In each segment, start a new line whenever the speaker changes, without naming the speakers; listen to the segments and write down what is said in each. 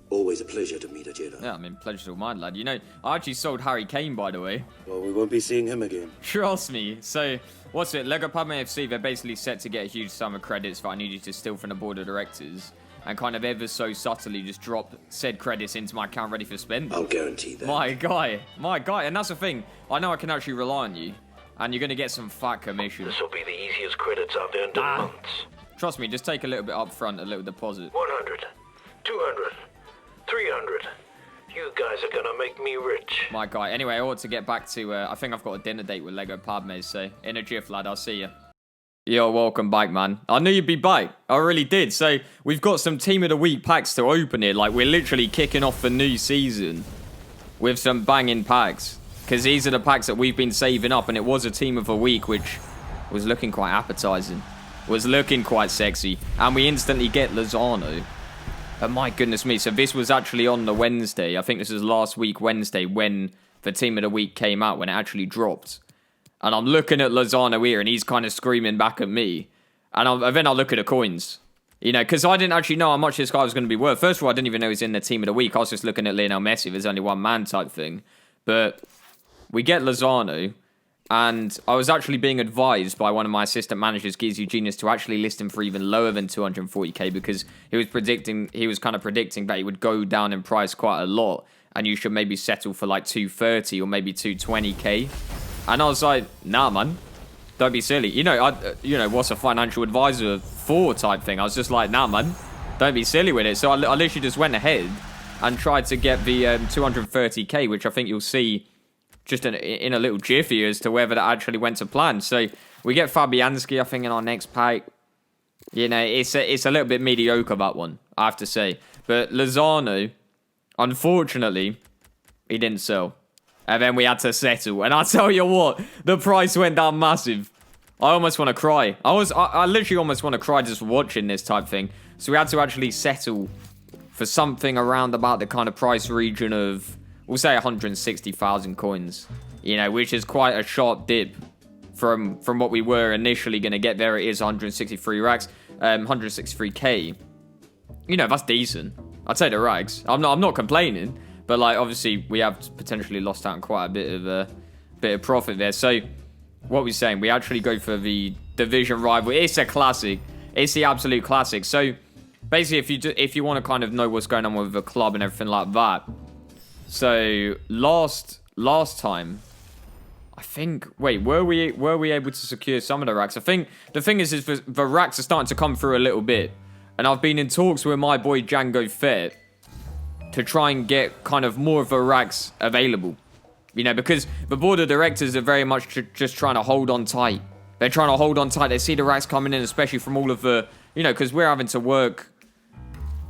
Always a pleasure to meet a Jedi.
Yeah, I mean, pleasure's all mine, lad. You know, I actually sold Harry Kane, by the way.
Well, we won't be seeing him again.
Trust me. So, what's it? Lego Padme FC, they're basically set to get a huge sum of credits that I need you to steal from the board of directors. And kind of ever so subtly just drop said credits into my account ready for spend.
I'll guarantee that.
My guy. And that's the thing. I know I can actually rely on you. And you're going to get some fat commission.
This will be the easiest credits I've earned in months.
Trust me, just take a little bit up front, a little deposit.
100, 200, 300. You guys are gonna make me rich.
My guy. Anyway, I ought to get back to, I think I've got a dinner date with Lego Padme, so in a jiff, lad, I'll see you. Yo, welcome back, man. I knew you'd be back. I really did. So, we've got some Team of the Week packs to open here. Like, we're literally kicking off the new season with some banging packs. Because these are the packs that we've been saving up, and it was a Team of the Week, which was looking quite appetizing. Was looking quite sexy. And we instantly get Lozano. Oh, my goodness me. So, this was actually on the Wednesday. I think this was last week, Wednesday, when the Team of the Week came out, when it actually dropped. And I'm looking at Lozano here, and he's kind of screaming back at me. And then I look at the coins. You know, because I didn't actually know how much this guy was going to be worth. First of all, I didn't even know he was in the Team of the Week. I was just looking at Lionel Messi. There's only one man type thing. But we get Lozano. And I was actually being advised by one of my assistant managers, Gizzy Genius, to actually list him for even lower than 240k. Because he was kind of predicting that he would go down in price quite a lot. And you should maybe settle for like 230 or maybe 220k. And I was like, nah, man, don't be silly. You know, what's a financial advisor for type thing? I was just like, nah, man, don't be silly with it. So I literally just went ahead and tried to get the 230k, which I think you'll see just in a little jiffy as to whether that actually went to plan. So we get Fabianski, I think, in our next pack. You know, it's a little bit mediocre, that one, I have to say. But Lozano, unfortunately, he didn't sell. And then we had to settle. And I tell you what, the price went down massive. I almost want to cry. I literally almost want to cry just watching this type thing. So we had to actually settle for something around about the kind of price region of, we'll say 160,000 coins. You know, which is quite a sharp dip from what we were initially going to get. There it is, 163 racks, 163k. You know, that's decent. I'd say the rags. I'm not complaining. But, like, obviously, we have potentially lost out on quite a bit of profit there. So, what we're saying, we actually go for the division rival. It's a classic. It's the absolute classic. So, basically, if you want to kind of know what's going on with the club and everything like that. So, last time, I think, wait, were we able to secure some of the racks? I think the thing is the racks are starting to come through a little bit. And I've been in talks with my boy Jango Fett to try and get kind of more of the racks available. You know, because the board of directors are very much just trying to hold on tight. They're trying to hold on tight. They see the racks coming in, especially from all of the, you know, because we're having to work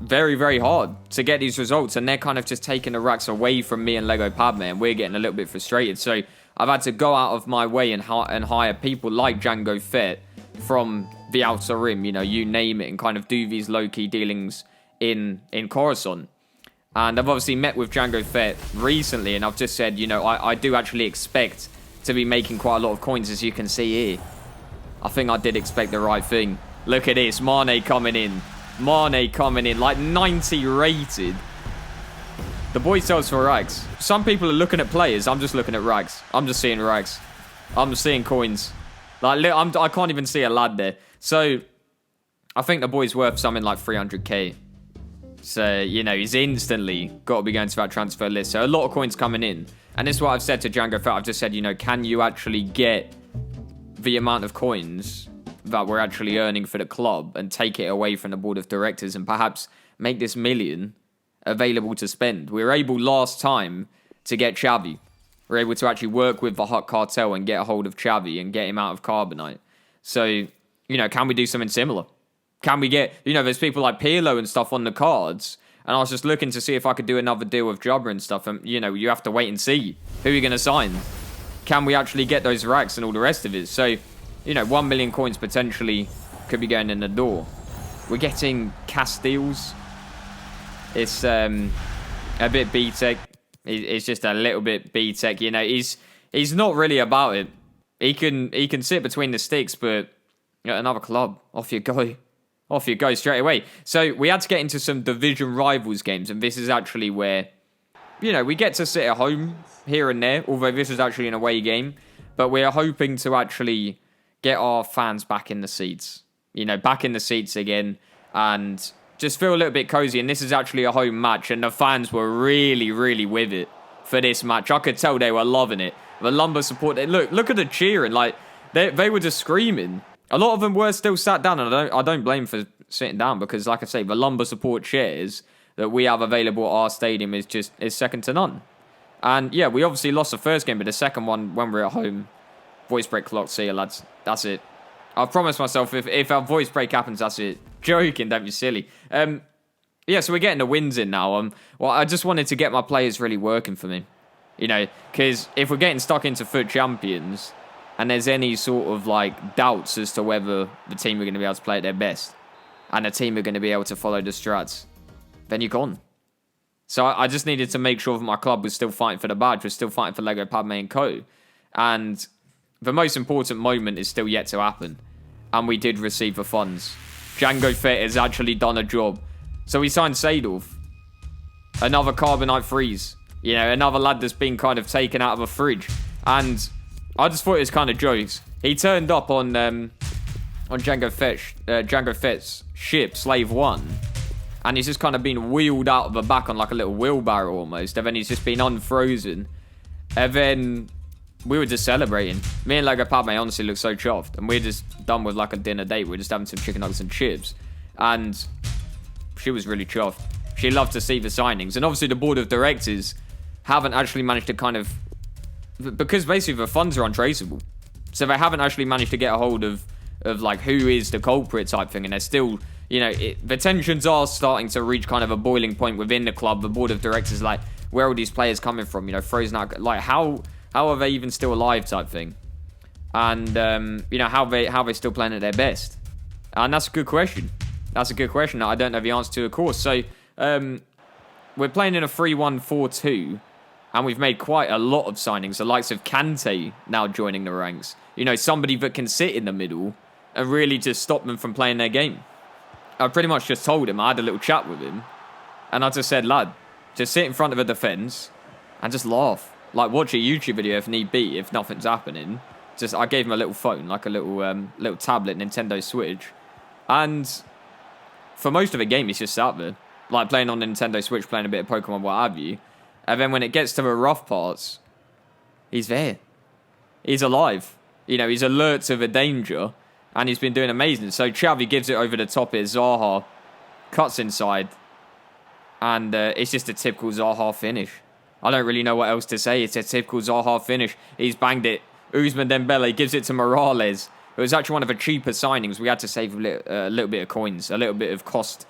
very, very hard to get these results. And they're kind of just taking the racks away from me and Lego Padme. And we're getting a little bit frustrated. So I've had to go out of my way and hire people like Jango Fett from the Outer Rim, you know, you name it, and kind of do these low-key dealings in Coruscant. And I've obviously met with Jango Fett recently, and I've just said, you know, I do actually expect to be making quite a lot of coins, as you can see here. I think I did expect the right thing. Look at this, Mane coming in. Mane coming in, like 90 rated. The boy sells for rags. Some people are looking at players, I'm just looking at rags. I'm just seeing rags. I'm just seeing coins. Like, I can't even see a lad there. So, I think the boy's worth something like 300k. So, you know, he's instantly got to be going to that transfer list. So, a lot of coins coming in. And this is what I've said to Jango Fett. I've just said, you know, can you actually get the amount of coins that we're actually earning for the club and take it away from the board of directors and perhaps make this million available to spend? We were able last time to get Xavi. We were able to actually work with the Hut Cartel and get a hold of Xavi and get him out of Carbonite. So, you know, can we do something similar? Can we get, you know, there's people like Pirlo and stuff on the cards. And I was just looking to see if I could do another deal with Jabba and stuff. And, you know, you have to wait and see who you're going to sign. Can we actually get those racks and all the rest of it? So, you know, 1 million coins potentially could be going in the door. We're getting Castiles. It's a bit B-Tech. It's just a little bit B-Tech. You know, he's not really about it. He can sit between the sticks, but you know, another club, off you go. Off you go straight away. So we had to get into some division rivals games, and this is actually where, you know, we get to sit at home here and there, although this is actually an away game, but we're hoping to actually get our fans back in the seats, you know, back in the seats again, and just feel a little bit cozy. And this is actually a home match, and the fans were really, really with it for this match. I could tell they were loving it. The Lumber support, look at the cheering, like, they were just screaming. A lot of them were still sat down, and I don't blame for sitting down, because, like I say, the Lumber support chairs that we have available at our stadium is second to none. And yeah, we obviously lost the first game, but the second one, when we're at home, voice break clock, see you lads. That's it. I've promised myself, if our voice break happens, that's it. Joking, don't be silly. Yeah, so we're getting the wins in now. Well, I just wanted to get my players really working for me. You know, because if we're getting stuck into FUT Champions, and there's any sort of, like, doubts as to whether the team are going to be able to play at their best, and the team are going to be able to follow the strats, then you're gone. So I just needed to make sure that my club was still fighting for the badge, was still fighting for Lego Padme and Co. And the most important moment is still yet to happen. And we did receive the funds. Jango Fett has actually done a job. So we signed Shady. Another carbonite freeze. You know, another lad that's been kind of taken out of a fridge. And I just thought it was kind of jokes. He turned up on Jango Fett's ship, Slave 1. And he's just kind of been wheeled out of the back on like a little wheelbarrow almost. And then he's just been unfrozen. And then we were just celebrating. Me and Lego Padme honestly looked so chuffed. And we're just done with like a dinner date. We're just having some chicken nuggets and chips. And she was really chuffed. She loved to see the signings. And obviously the board of directors haven't actually managed to kind of... Because basically the funds are untraceable. So they haven't actually managed to get a hold of like who is the culprit type thing. And they're still... You know, the tensions are starting to reach kind of a boiling point within the club. The board of directors, like, where are all these players coming from? You know, frozen out. Like, how are they even still alive type thing? And, you know, how they still playing at their best? And that's a good question. That's a good question that I don't know the answer to, of course. So, we're playing in a 3-1-4-2. And we've made quite a lot of signings. The likes of Kante now joining the ranks. You know, somebody that can sit in the middle and really just stop them from playing their game. I pretty much just told him, I had a little chat with him, and I just said, lad, just sit in front of a defence and just laugh. Like, watch a YouTube video if need be, if nothing's happening. I gave him a little phone, like a little tablet, Nintendo Switch. And for most of the game, he's just sat there. Like, playing on Nintendo Switch, playing a bit of Pokemon, what have you. And then when it gets to the rough parts, he's there. He's alive. You know, he's alert to the danger. And he's been doing amazing. So Xavi gives it over the top here. Zaha cuts inside. And it's just a typical Zaha finish. I don't really know what else to say. It's a typical Zaha finish. He's banged it. Ousmane Dembele gives it to Morales. It was actually one of the cheaper signings. We had to save a little bit of coins. A little bit of cost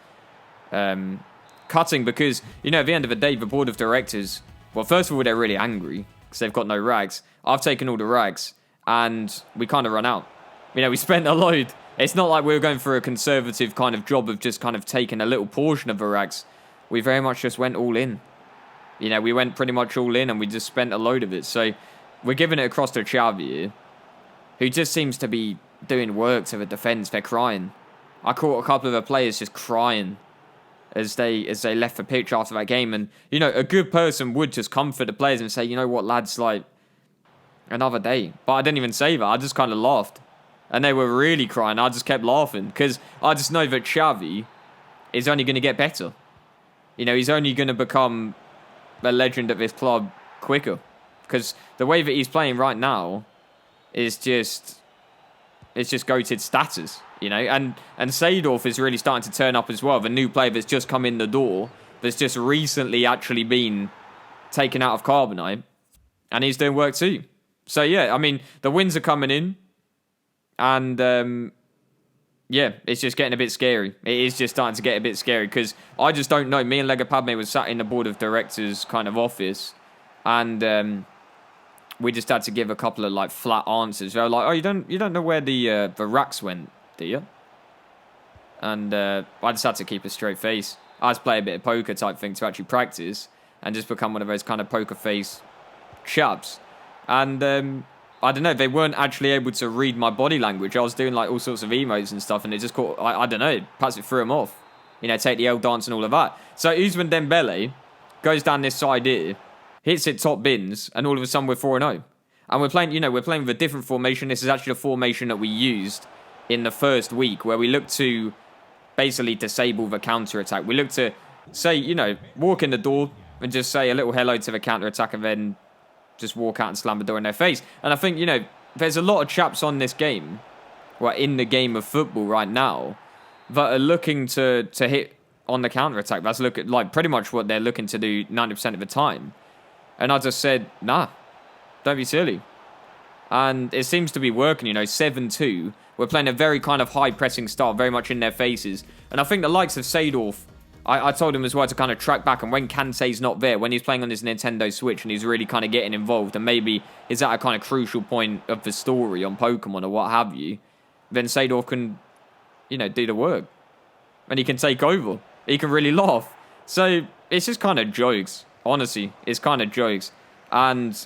cutting. Because, you know, at the end of the day, the board of directors... Well, first of all, they're really angry. Because they've got no rags. I've taken all the rags. And we kind of run out. You know, we spent a load. It's not like we were going for a conservative kind of job of just kind of taking a little portion of the rags. We very much just went all in. You know, we went pretty much all in and we just spent a load of it. So we're giving it across to Xavi here, who just seems to be doing work to the defence. They're crying. I caught a couple of the players just crying as they left the pitch after that game. And, you know, a good person would just comfort the players and say, you know what, lads, like, another day. But I didn't even say that. I just kind of laughed. And they were really crying. I just kept laughing. Because I just know that Xavi is only going to get better. You know, he's only going to become a legend at this club quicker. Because the way that he's playing right now is just... It's just goated status, you know. And Seedorf is really starting to turn up as well. The new player that's just come in the door. That's just recently actually been taken out of Carbonite. And he's doing work too. So, yeah, I mean, the wins are coming in. And, yeah, it's just getting a bit scary. It is just starting to get a bit scary because I just don't know. Me and Lego Padme was sat in the board of directors kind of office and we just had to give a couple of, like, flat answers. They were like, oh, you don't know where the racks went, do you? And I just had to keep a straight face. I just play a bit of poker type thing to actually practice and just become one of those kind of poker face chaps. And I don't know, they weren't actually able to read my body language. I was doing like all sorts of emotes and stuff, and it just caught, I don't know, perhaps it threw them off. You know, take the L dance and all of that. So Ousmane Dembele goes down this side here, hits it top bins, and all of a sudden we're 4-0. And we're playing, you know, we're playing with a different formation. This is actually a formation that we used in the first week, where we look to basically disable the counter-attack. We look to say, you know, walk in the door and just say a little hello to the counter-attack, and then just walk out and slam the door in their face. And I think, you know, there's a lot of chaps on this game, well, in the game of football right now, that are looking to hit on the counter-attack. That's like pretty much what they're looking to do 90% of the time. And I just said, nah, don't be silly. And it seems to be working, you know, 7-2. We're playing a very kind of high-pressing style, very much in their faces. And I think the likes of Seedorf, I told him as well to kind of track back, and when Kante's not there, when he's playing on his Nintendo Switch and he's really kind of getting involved, and maybe is at a kind of crucial point of the story on Pokemon or what have you, then Seedorf can, you know, do the work. And he can take over. He can really laugh. So it's just kind of jokes. Honestly, it's kind of jokes. And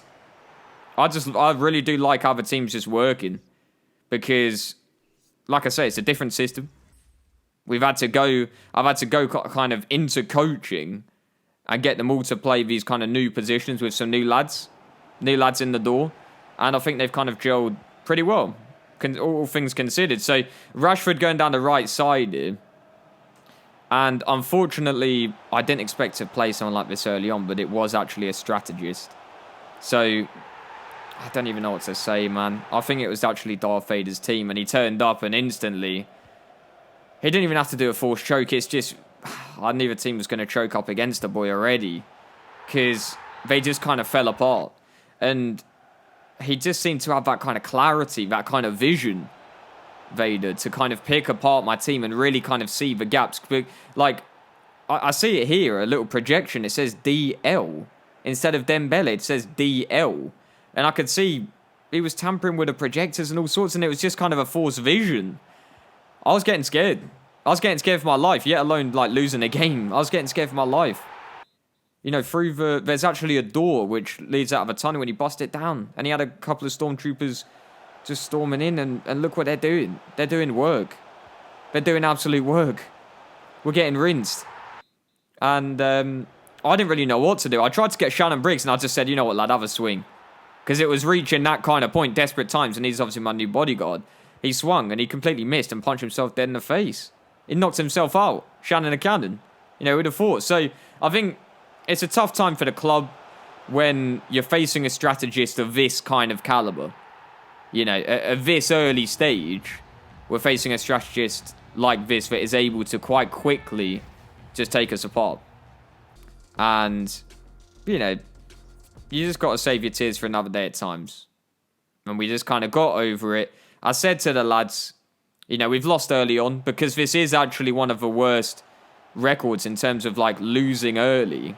I really do like how the team's just working. Because, like I say, it's a different system. I've had to go kind of into coaching and get them all to play these kind of new positions with some new lads in the door. And I think they've kind of gelled pretty well, all things considered. So Rashford going down the right side here. And unfortunately, I didn't expect to play someone like this early on, but it was actually a strategist. So I don't even know what to say, man. I think it was actually Darth Vader's team, and he turned up and instantly... He didn't even have to do a forced choke. It's just, I knew the team was going to choke up against the boy already, because they just kind of fell apart. And he just seemed to have that kind of clarity, that kind of vision, Vader, to kind of pick apart my team and really kind of see the gaps. Like, I see it here, a little projection. It says DL. Instead of Dembele, it says DL. And I could see he was tampering with the projectors and all sorts, and it was just kind of a forced vision. I was getting scared. I was getting scared for my life, yet alone, like, losing a game. I was getting scared for my life. You know, there's actually a door which leads out of a tunnel, and he busted it down. And he had a couple of stormtroopers just storming in, and look what they're doing. They're doing work. They're doing absolute work. We're getting rinsed. And I didn't really know what to do. I tried to get Shannon Briggs, and I just said, you know what, lad, have a swing. Because it was reaching that kind of point, desperate times, and he's obviously my new bodyguard. He swung, and he completely missed and punched himself dead in the face. He knocked himself out. Shannon a cannon. You know, who'd have thought? So, I think it's a tough time for the club when you're facing a strategist of this kind of caliber. You know, at this early stage, we're facing a strategist like this that is able to quite quickly just take us apart. And, you know, you just got to save your tears for another day at times. And we just kind of got over it. I said to the lads, you know, we've lost early on because this is actually one of the worst records in terms of, like, losing early.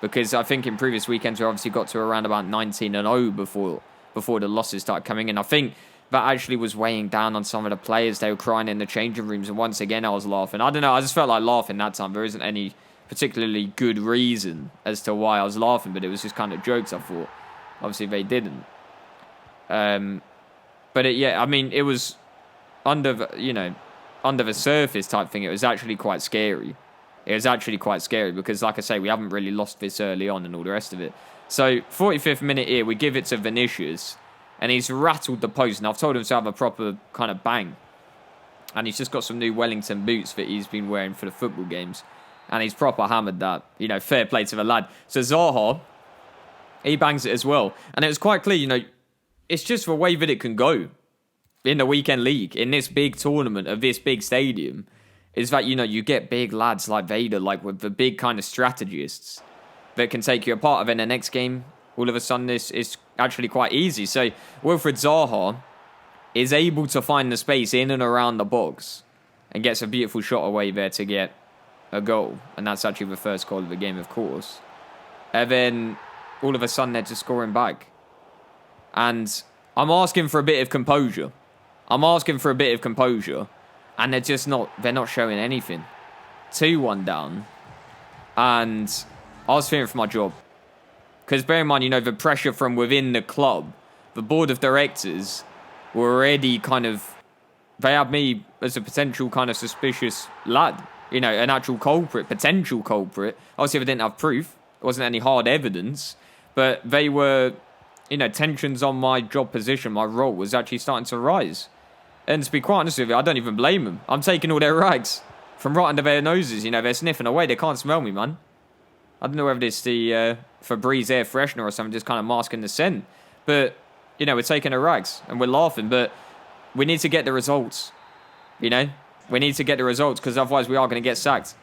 Because I think in previous weekends we obviously got to around about 19-0 before the losses started coming in. I think that actually was weighing down on some of the players. They were crying in the changing rooms, and once again I was laughing. I don't know, I just felt like laughing that time. There isn't any particularly good reason as to why I was laughing, but it was just kind of jokes, I thought. Obviously they didn't. But yeah, I mean, it was under the surface type thing. It was actually quite scary. It was actually quite scary because, like I say, we haven't really lost this early on and all the rest of it. So, 45th minute here, we give it to Vinicius, and he's rattled the post. And I've told him to have a proper kind of bang. And he's just got some new Wellington boots that he's been wearing for the football games. And he's proper hammered that. You know, fair play to the lad. So, Zaha, he bangs it as well. And it was quite clear, you know, it's just the way that it can go in the weekend league, in this big tournament of this big stadium, is that, you know, you get big lads like Vader, like with the big kind of strategists that can take you apart. And then the next game, all of a sudden, this is actually quite easy. So Wilfried Zaha is able to find the space in and around the box and gets a beautiful shot away there to get a goal. And that's actually the first goal of the game, of course. And then all of a sudden, they're just scoring back. And I'm asking for a bit of composure. And they're not showing anything. 2-1 down. And I was fearing for my job. Because bear in mind, you know, the pressure from within the club the board of directors were already kind of, they had me as a potential kind of suspicious lad. You know, an actual culprit, potential culprit. Obviously, they didn't have proof. There wasn't any hard evidence. But they were, you know, tensions on my job position, my role was actually starting to rise. And to be quite honest with you, I don't even blame them. I'm taking all their rags from right under their noses. You know, they're sniffing away. They can't smell me, man. I don't know whether it's the Febreze air freshener or something, just kind of masking the scent. But, you know, we're taking their rags and we're laughing. But we need to get the results, you know. We need to get the results because otherwise we are going to get sacked.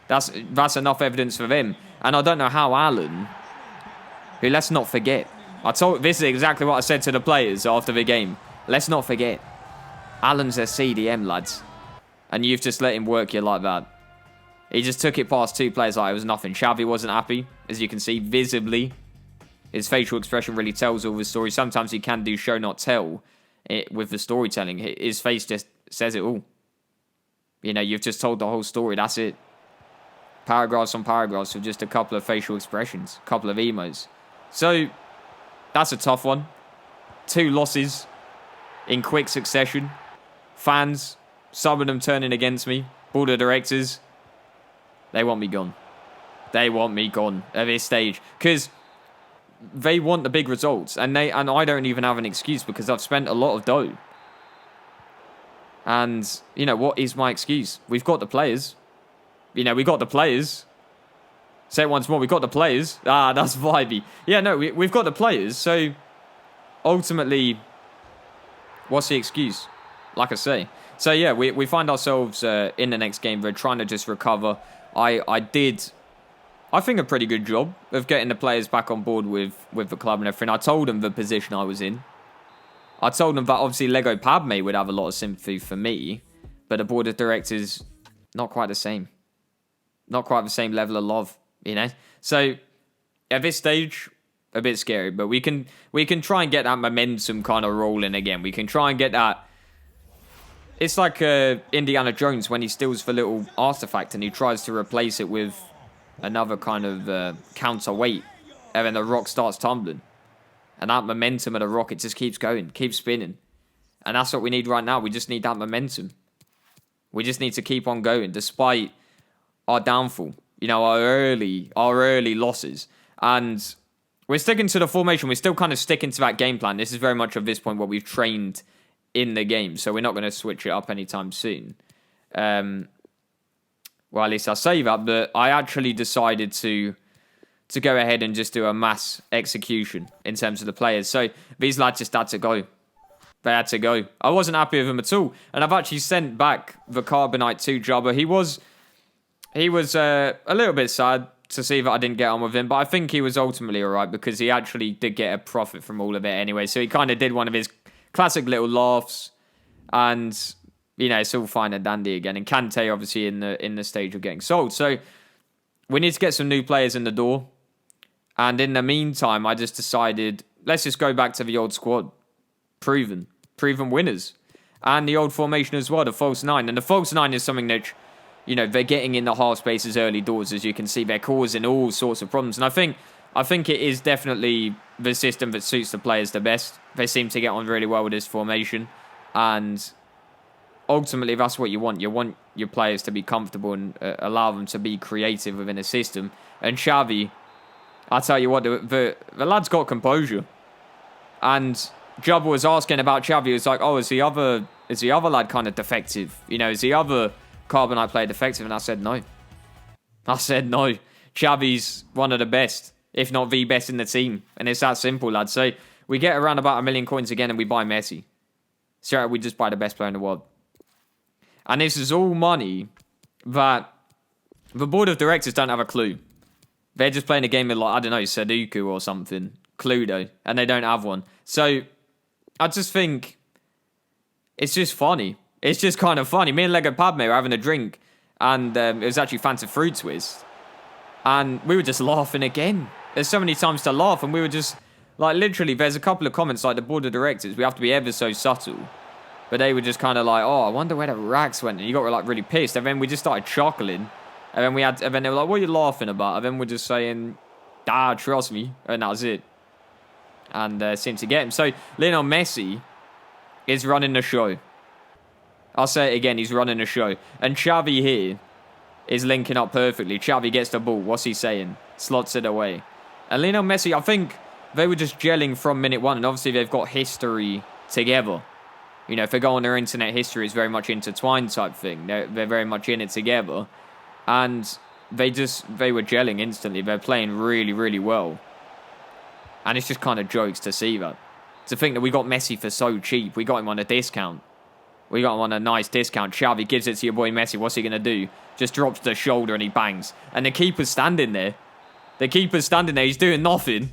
That's enough evidence for them. And I don't know how Alan, who, let's not forget, this is exactly what I said to the players after the game. Let's not forget, Alan's a CDM, lads. And you've just let him work you like that. He just took it past 2 players like it was nothing. Xavi wasn't happy, as you can see visibly. His facial expression really tells all the story. Sometimes he can do show not tell with the storytelling. His face just says it all. You know, you've just told the whole story. That's it. Paragraphs on paragraphs with just a couple of facial expressions. A couple of emos. So, that's a tough one. 2 losses in quick succession. Fans, some of them turning against me. Board of directors. They want me gone. They want me gone at this stage. Because they want the big results. And I don't even have an excuse because I've spent a lot of dough. And, you know, what is my excuse? We've got the players. You know, we got the players. Say it once more. We've got the players. Ah, that's vibey. Yeah, no, we've got the players. So, ultimately, what's the excuse? Like I say. So, yeah, we find ourselves in the next game. We're trying to just recover. I did, I think, a pretty good job of getting the players back on board with the club and everything. I told them the position I was in. I told them that obviously Lego Padme would have a lot of sympathy for me, but the board of directors, not quite the same. Not quite the same level of love, you know? So, at this stage, a bit scary, but we can try and get that momentum kind of rolling again. We can try and get that. It's like Indiana Jones when he steals the little artifact and he tries to replace it with another kind of counterweight, and then the rock starts tumbling. And that momentum of the rocket just keeps going, keeps spinning. And that's what we need right now. We just need that momentum. We just need to keep on going despite our downfall. You know, our early losses. And we're sticking to the formation. We're still kind of sticking to that game plan. This is very much at this point what we've trained in the game. So we're not going to switch it up anytime soon. Well, at least I say that. But I actually decided to go ahead and just do a mass execution in terms of the players. So these lads just had to go. They had to go. I wasn't happy with them at all. And I've actually sent back the Carbonite to Jabba. He was a little bit sad to see that I didn't get on with him, but I think he was ultimately alright because he actually did get a profit from all of it anyway. So he kind of did one of his classic little laughs, and you know, it's all fine and dandy again. And Kante obviously in the stage of getting sold. So we need to get some new players in the door. And in the meantime, I just decided, let's just go back to the old squad. Proven winners. And the old formation as well, the false 9. And the false 9 is something that, you know, they're getting in the half spaces early doors, as you can see. They're causing all sorts of problems. And I think it is definitely the system that suits the players the best. They seem to get on really well with this formation. And ultimately, that's what you want. You want your players to be comfortable and allow them to be creative within a system. And Xavi, I tell you what, the lad's got composure. And Jabba was asking about Xavi. He was like, oh, is the other lad kind of defective? You know, is the other Carbonite player defective? And I said no. Xavi's one of the best, if not the best in the team. And it's that simple, lad. So we get around about 1 million coins again and we buy Messi. So we just buy the best player in the world. And this is all money that the board of directors don't have a clue. They're just playing a game of, like, I don't know, Sudoku or something. Cluedo. And they don't have one. So I just think it's just funny. It's just kind of funny. Me and Lego Padme were having a drink. And it was actually Fanta Fruit Twist. And we were just laughing again. There's so many times to laugh. And we were just, like, literally, there's a couple of comments, like the board of directors. We have to be ever so subtle. But they were just kind of like, oh, I wonder where the racks went. And you got, like, really pissed. And then we just started chuckling. And then they were like, what are you laughing about? And then we're just saying, trust me. And that was it. and seem to get him. So Lionel Messi is running the show. I'll say it again, he's running the show. And Xavi here is linking up perfectly. Xavi gets the ball. What's he saying? Slots it away. And Lionel Messi, I think they were just gelling from minute one. And obviously they've got history together. You know, if they go on their internet history, it's very much intertwined type thing. They're very much in it together. And they were gelling instantly. They're playing really, really well. And it's just kind of jokes to see that. To think that we got Messi for so cheap. We got him on a discount. We got him on a nice discount. Xavi gives it to your boy Messi. What's he going to do? Just drops the shoulder and he bangs. And the keeper's standing there. The keeper's standing there. He's doing nothing.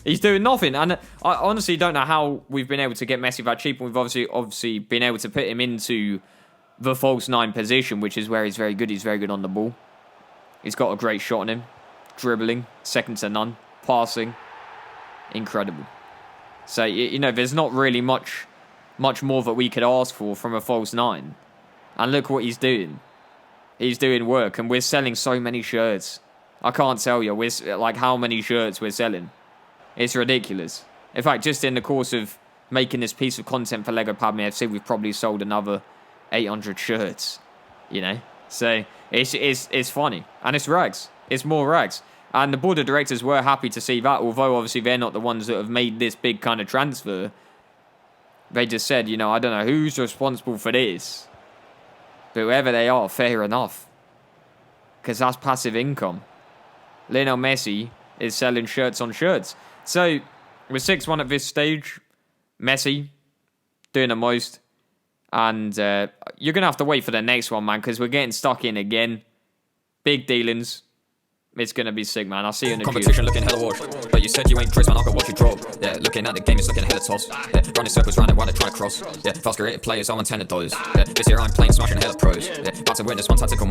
He's doing nothing. And I honestly don't know how we've been able to get Messi that cheap. And we've obviously been able to put him into the false 9 position, which is where he's very good. He's very good on the ball. He's got a great shot on him. Dribbling. Second to none. Passing. Incredible. So, you know, there's not really much more that we could ask for from a false 9. And look what he's doing. He's doing work. And we're selling so many shirts. I can't tell you. Like how many shirts we're selling. It's ridiculous. In fact, just in the course of making this piece of content for Lego Padme FC, we've probably sold another 800 shirts. You know? So, it's funny. And it's rags. It's more rags. And the board of directors were happy to see that, although obviously they're not the ones that have made this big kind of transfer. They just said, you know, I don't know who's responsible for this. But whoever they are, fair enough. Because that's passive income. Lionel Messi is selling shirts on shirts. So, we're 6-1 at this stage. Messi doing the most. And you're going to have to wait for the next one, man, because we're getting stuck in again. Big dealings. It's going to be sick, man. I'll see you in the
competition looking hella wash. But you said you ain't Chris, man. I'll go watch you drop. Yeah, looking at the game, it's looking hella toss. Yeah, running circles round it while they're trying to cross. Yeah, fast creative players, I'm on $10. Yeah, this year I'm playing, smashing hella pros. Yeah, about to win this one tactical.